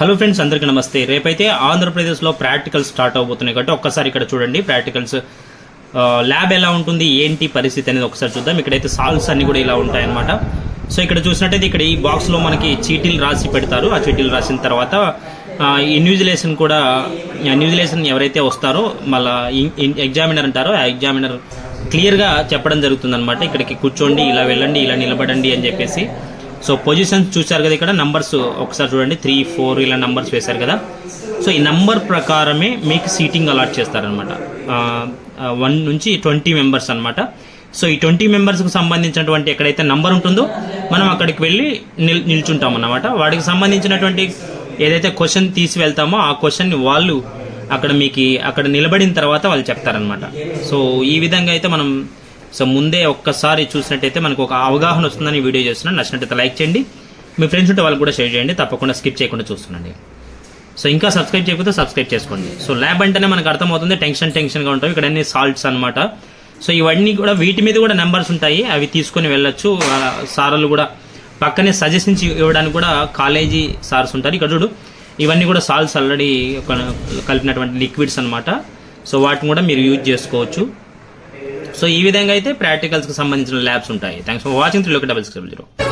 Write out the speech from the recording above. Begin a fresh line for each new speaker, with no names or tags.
Hello friends, అందరికీ నమస్తే. రేపైతే ఆంధ్రప్రదేశ్లో ప్రాక్టికల్స్ స్టార్ట్ అవబోతున్నాయి కాబట్టి ఒక్కసారి ఇక్కడ చూడండి. ప్రాక్టికల్స్ ల్యాబ్ ఎలా ఉంటుంది, ఏంటి పరిస్థితి అనేది ఒకసారి చూద్దాం. ఇక్కడైతే సాల్వ్స్ అన్ని కూడా ఇలా ఉంటాయన్నమాట. సో ఇక్కడ చూసినట్టయితే ఇక్కడ ఈ బాక్స్లో మనకి చీటీలు రాసి పెడతారు. ఆ చీటీలు రాసిన తర్వాత ఇన్విజిలేషన్ కూడా, ఇన్విజిలేషన్ ఎవరైతే వస్తారో మళ్ళీ ఎగ్జామినర్ అంటారో ఆ ఎగ్జామినర్ క్లియర్గా చెప్పడం జరుగుతుంది అనమాట. ఇక్కడికి కూర్చోండి, ఇలా వెళ్ళండి, ఇలా నిలబడండి అని చెప్పేసి. సో పొజిషన్స్ చూసారు కదా, ఇక్కడ నంబర్స్ ఒకసారి చూడండి, 3, 4 ఇలా నంబర్స్ వేశారు కదా. సో ఈ నంబర్ ప్రకారమే మీకు సీటింగ్ అలాట్ చేస్తారనమాట. 1 నుంచి 20 మెంబర్స్ అనమాట. సో ఈ 20 మెంబర్స్కి సంబంధించినటువంటి ఎక్కడైతే నంబర్ ఉంటుందో మనం అక్కడికి వెళ్ళి నిల్చుంటాం అన్నమాట. వాటికి సంబంధించినటువంటి ఏదైతే క్వశ్చన్ తీసి వెళ్తామో ఆ క్వశ్చన్ని వాళ్ళు అక్కడ నిలబడిన తర్వాత వాళ్ళు చెప్తారనమాట. సో ఈ విధంగా అయితే మనం ముందే ఒక్కసారి చూసినట్టయితే మనకు ఒక అవగాహన వస్తుందని వీడియో చేస్తున్నాను. నచ్చినట్టయితే లైక్ చేయండి, మీ ఫ్రెండ్స్ ఉంటే వాళ్ళు కూడా షేర్ చేయండి, తప్పకుండా స్కిప్ చేయకుండా చూస్తుండండి. సో ఇంకా సబ్స్క్రైబ్ చేయకపోతే సబ్స్క్రైబ్ చేసుకోండి. సో ల్యాబ్ అంటేనే మనకు అర్థమవుతుంది, టెన్షన్గా ఉంటాయి. ఇక్కడ అన్ని సాల్ట్స్ అనమాట. సో ఇవన్నీ కూడా వీటి మీద కూడా నెంబర్స్ ఉంటాయి, అవి తీసుకొని వెళ్ళొచ్చు. సార్లు కూడా పక్కనే సజెషన్స్ ఇవ్వడానికి కూడా కాలేజీ సార్స్ ఉంటారు. ఇక్కడ చూడు, ఇవన్నీ కూడా సాల్ట్స్ ఆల్రెడీ కలిపినటువంటి లిక్విడ్స్ అనమాట. సో వాటిని కూడా మీరు యూజ్ చేసుకోవచ్చు. సో ఈ విధంగా అయితే ప్రాక్టికల్స్కి సంబంధించిన ల్యాబ్స్ ఉంటాయి. Thanks for watching. 3 600